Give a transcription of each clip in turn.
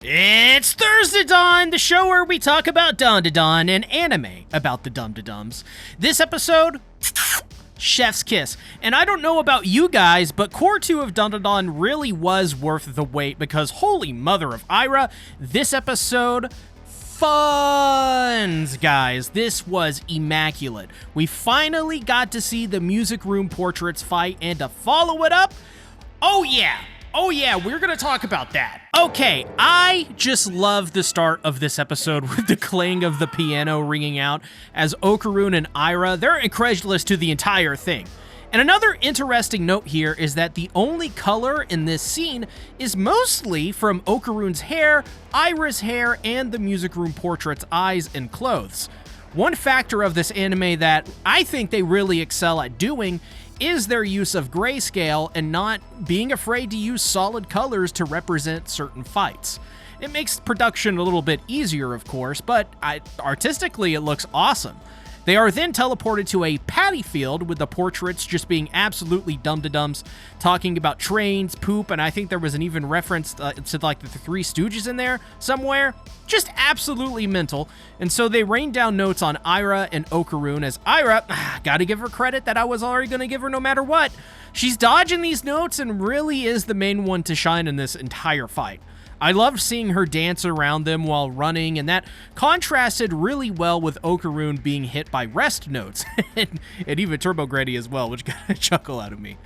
It's Dandadan, the show where we talk about Dandadan and anime about the Dum-Da-Dums. This episode, chef's kiss. And I don't know about you guys, but Core 2 of Dandadan really was worth the wait because holy mother of AIRA, this episode, funs, guys. This was immaculate. We finally got to see the music room portraits fight, and to follow it up, oh yeah, we're gonna talk about that. Okay, I just love the start of this episode with the clang of the piano ringing out as Okarun and AIRA, they're incredulous to the entire thing. And another interesting note here is that the only color in this scene is mostly from Okarun's hair, AIRA's hair, and the music room portrait's eyes and clothes. One factor of this anime that I think they really excel at doing is their use of grayscale and not being afraid to use solid colors to represent certain fights. It makes production a little bit easier, of course, but artistically it looks awesome. They are then teleported to a paddy field with the portraits just being absolutely dum-da-dums, talking about trains, poop, and I think there was an even reference to like the Three Stooges in there somewhere. Just absolutely mental. And so they rain down notes on AIRA and Okarun as AIRA, gotta give her credit that I was already gonna give her no matter what. She's dodging these notes and really is the main one to shine in this entire fight. I loved seeing her dance around them while running, and that contrasted really well with Okarun being hit by rest notes, and even Turbo Granny as well, which got a chuckle out of me.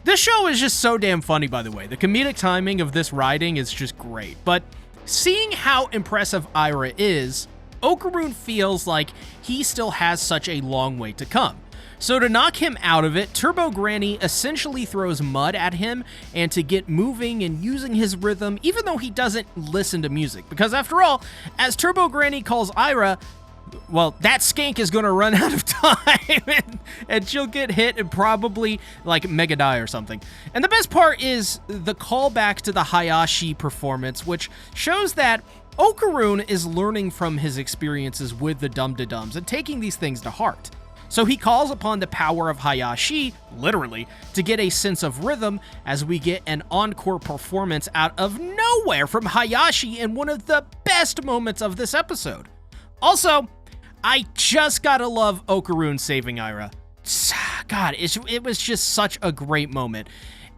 This show is just so damn funny, by the way. The comedic timing of this riding is just great, but seeing how impressive AIRA is, Okarun feels like he still has such a long way to come. So to knock him out of it, Turbo Granny essentially throws mud at him and to get moving and using his rhythm, even though he doesn't listen to music. Because after all, as Turbo Granny calls AIRA, well, that skank is going to run out of time and she'll get hit and probably like mega die or something. And the best part is the callback to the Hayashi performance, which shows that Okarun is learning from his experiences with the Dum-Da-Dums and taking these things to heart. So he calls upon the power of Hayashi, literally, to get a sense of rhythm as we get an encore performance out of nowhere from Hayashi in one of the best moments of this episode. Also, I just gotta love Okarun saving AIRA. God, it was just such a great moment.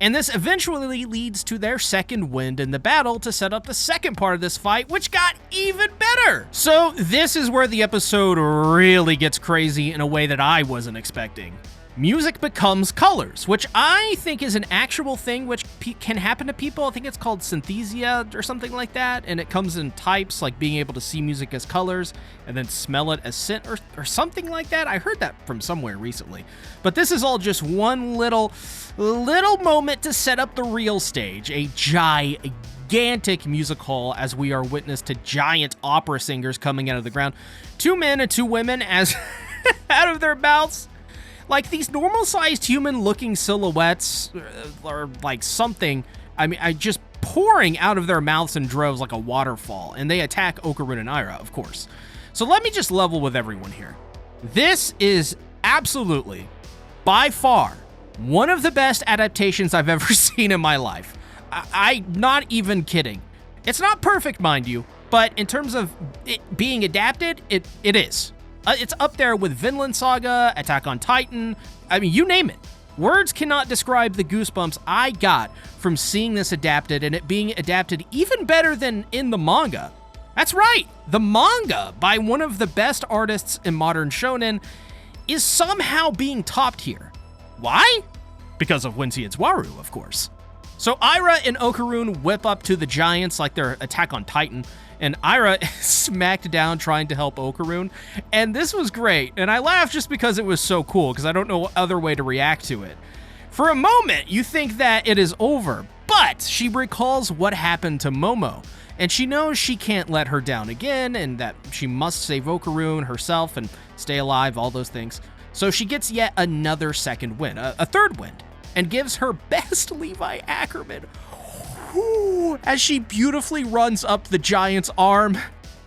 And this eventually leads to their second wind in the battle to set up the second part of this fight, which got even better. So this is where the episode really gets crazy in a way that I wasn't expecting. Music becomes colors, which I think is an actual thing which can happen to people. I think it's called synesthesia or something like that, and it comes in types like being able to see music as colors and then smell it as scent or something like that. I heard that from somewhere recently. But this is all just one little moment to set up the real stage, a gigantic music hall as we are witness to giant opera singers coming out of the ground. 2 men and 2 women as out of their mouths like these normal-sized human-looking silhouettes or like something, just pouring out of their mouths in droves like a waterfall, and they attack Okarun and AIRA, of course. So let me just level with everyone here. This is absolutely, by far, one of the best adaptations I've ever seen in my life. I'm not even kidding. It's not perfect, mind you, but in terms of it being adapted, it is. It's up there with Vinland Saga, Attack on Titan, you name it. Words cannot describe the goosebumps I got from seeing this adapted and it being adapted even better than in the manga. That's right, the manga by one of the best artists in modern shonen is somehow being topped here. Why? Because of Wincy and Tsuwaru, of course. So AIRA and Okarun whip up to the giants like they're Attack on Titan, and AIRA is smacked down trying to help Okarun, and this was great, and I laughed just because it was so cool, because I don't know what other way to react to it. For a moment, you think that it is over, but she recalls what happened to Momo, and she knows she can't let her down again, and that she must save Okarun herself and stay alive, all those things. So she gets yet another second win, a third win, and gives her best Levi Ackerman. As she beautifully runs up the giant's arm,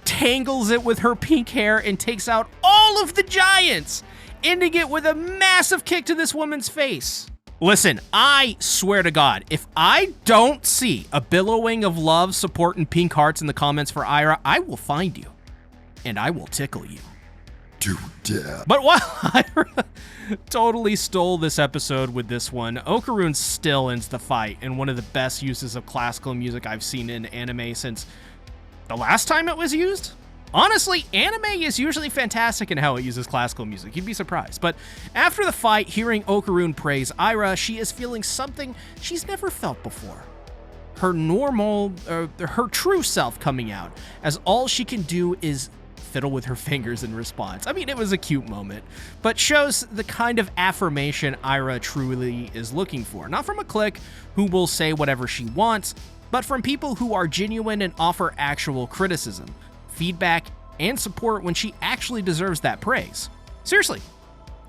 tangles it with her pink hair, and takes out all of the giants, ending it with a massive kick to this woman's face. Listen, I swear to God, if I don't see a billowing of love, support, and pink hearts in the comments for AIRA, I will find you, and I will tickle you. Do dare. But while AIRA totally stole this episode with this one, Okarun still ends the fight in one of the best uses of classical music I've seen in anime since the last time it was used. Honestly, anime is usually fantastic in how it uses classical music. You'd be surprised. But after the fight, hearing Okarun praise AIRA, she is feeling something she's never felt before. Her true self coming out, as all she can do is fiddle with her fingers in response. I mean, it was a cute moment, but shows the kind of affirmation AIRA truly is looking for. Not from a clique who will say whatever she wants, but from people who are genuine and offer actual criticism, feedback, and support when she actually deserves that praise. Seriously,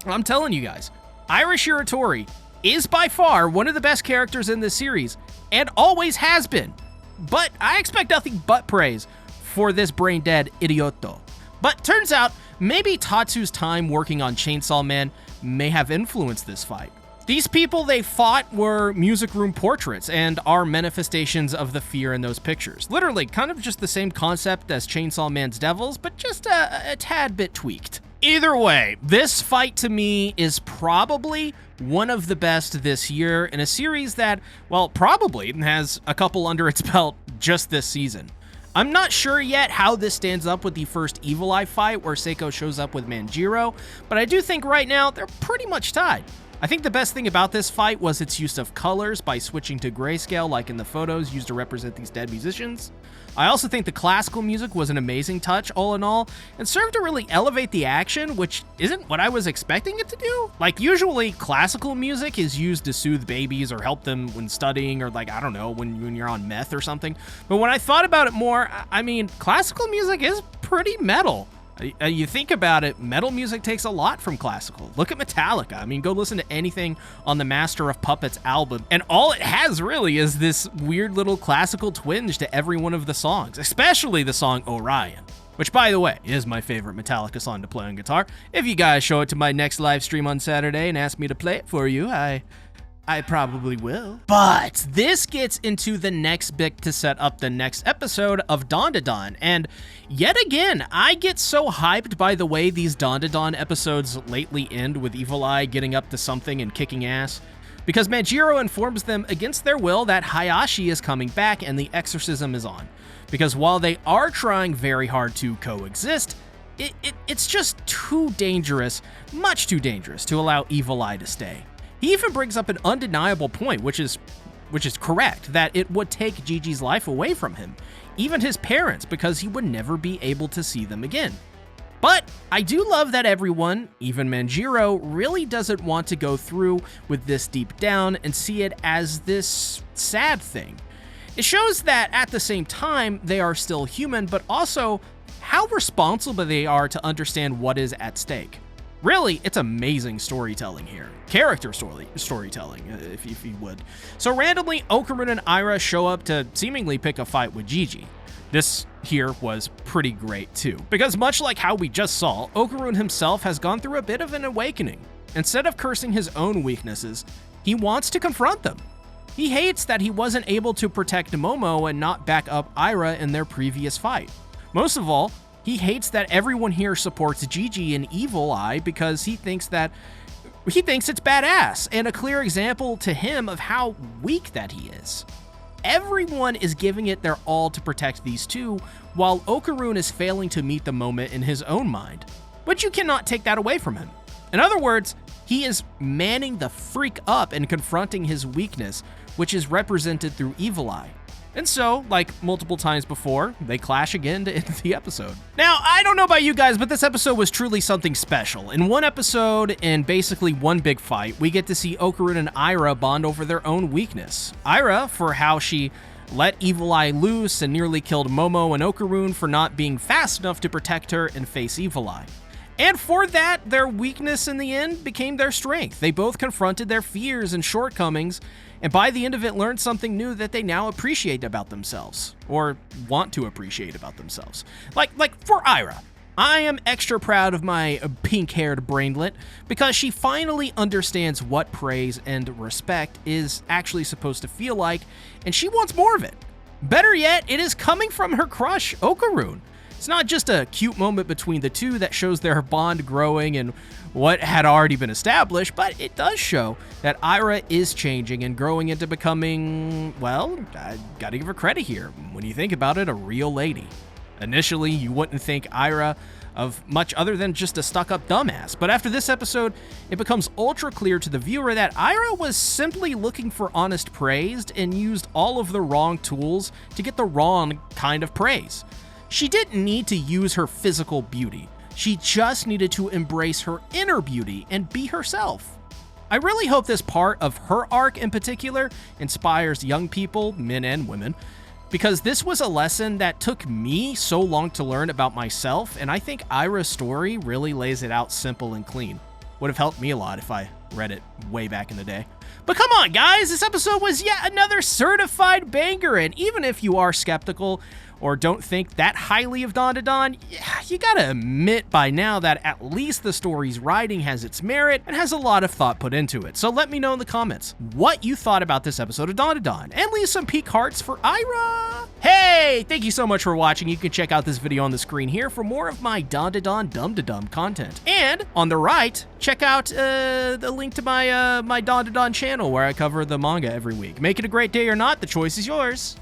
I'm telling you guys, AIRA Shiratori is by far one of the best characters in this series, and always has been. But I expect nothing but praise for this brain-dead idioto. But turns out, maybe Tatsu's time working on Chainsaw Man may have influenced this fight. These people they fought were music room portraits and are manifestations of the fear in those pictures. Literally, kind of just the same concept as Chainsaw Man's devils, but just a tad bit tweaked. Either way, this fight to me is probably one of the best this year in a series that, well, probably has a couple under its belt just this season. I'm not sure yet how this stands up with the first Evil Eye fight where Seiko shows up with Manjiro, but I do think right now they're pretty much tied. I think the best thing about this fight was its use of colors by switching to grayscale like in the photos used to represent these dead musicians. I also think the classical music was an amazing touch all in all, and served to really elevate the action, which isn't what I was expecting it to do. Like, usually classical music is used to soothe babies or help them when studying or, like, I don't know, when you're on meth or something. But when I thought about it more, I mean, classical music is pretty metal. You think about it, metal music takes a lot from classical. Look at Metallica. I mean, go listen to anything on the Master of Puppets album, and all it has really is this weird little classical twinge to every one of the songs, especially the song Orion, which, by the way, is my favorite Metallica song to play on guitar. If you guys show it to my next live stream on Saturday and ask me to play it for you, I probably will. But this gets into the next bit to set up the next episode of Dandadan, and yet again, I get so hyped by the way these Dandadan episodes lately end with Evil Eye getting up to something and kicking ass, because Manjiro informs them against their will that Hayashi is coming back and the exorcism is on. Because while they are trying very hard to coexist, it's just too dangerous, much too dangerous, to allow Evil Eye to stay. He even brings up an undeniable point, which is correct, that it would take Gigi's life away from him, even his parents, because he would never be able to see them again. But I do love that everyone, even Manjiro, really doesn't want to go through with this deep down and see it as this sad thing. It shows that at the same time, they are still human, but also how responsible they are to understand what is at stake. Really, it's amazing storytelling here. Character storytelling, if you would. So randomly, Okarun and AIRA show up to seemingly pick a fight with Gigi. This here was pretty great too, because much like how we just saw, Okarun himself has gone through a bit of an awakening. Instead of cursing his own weaknesses, he wants to confront them. He hates that he wasn't able to protect Momo and not back up AIRA in their previous fight. Most of all, he hates that everyone here supports Gigi and Evil Eye because he thinks it's badass, and a clear example to him of how weak that he is. Everyone is giving it their all to protect these two, while Okarun is failing to meet the moment in his own mind. But you cannot take that away from him. In other words, he is manning the freak up and confronting his weakness, which is represented through Evil Eye. And so, like multiple times before, they clash again to end the episode. Now, I don't know about you guys, but this episode was truly something special. In one episode, and basically one big fight, we get to see Okarun and AIRA bond over their own weakness. AIRA for how she let Evil Eye loose and nearly killed Momo, and Okarun for not being fast enough to protect her and face Evil Eye. And for that, their weakness in the end became their strength. They both confronted their fears and shortcomings, and by the end of it learned something new that they now appreciate about themselves, or want to appreciate about themselves. Like for AIRA. I am extra proud of my pink-haired brainlet because she finally understands what praise and respect is actually supposed to feel like, and she wants more of it. Better yet, it is coming from her crush, Okaroon. It's not just a cute moment between the two that shows their bond growing and what had already been established, but it does show that AIRA is changing and growing into becoming, well, I gotta give her credit here. When you think about it, a real lady. Initially, you wouldn't think AIRA of much other than just a stuck-up dumbass, but after this episode, it becomes ultra clear to the viewer that AIRA was simply looking for honest praise and used all of the wrong tools to get the wrong kind of praise. She didn't need to use her physical beauty. She just needed to embrace her inner beauty and be herself. I really hope this part of her arc in particular inspires young people, men and women, because this was a lesson that took me so long to learn about myself, and I think AIRA's story really lays it out simple and clean. Would have helped me a lot if I read it way back in the day. But come on, guys, this episode was yet another certified banger, and even if you are skeptical or don't think that highly of Dandadan, you gotta admit by now that at least the story's writing has its merit and has a lot of thought put into it. So let me know in the comments what you thought about this episode of Dandadan, and leave some peak hearts for AIRA! Hey, thank you so much for watching. You can check out this video on the screen here for more of my Dandadan Dum-Da-Dum content. And on the right, check out the link to my Dandadan channel where I cover the manga every week. Make it a great day or not, the choice is yours.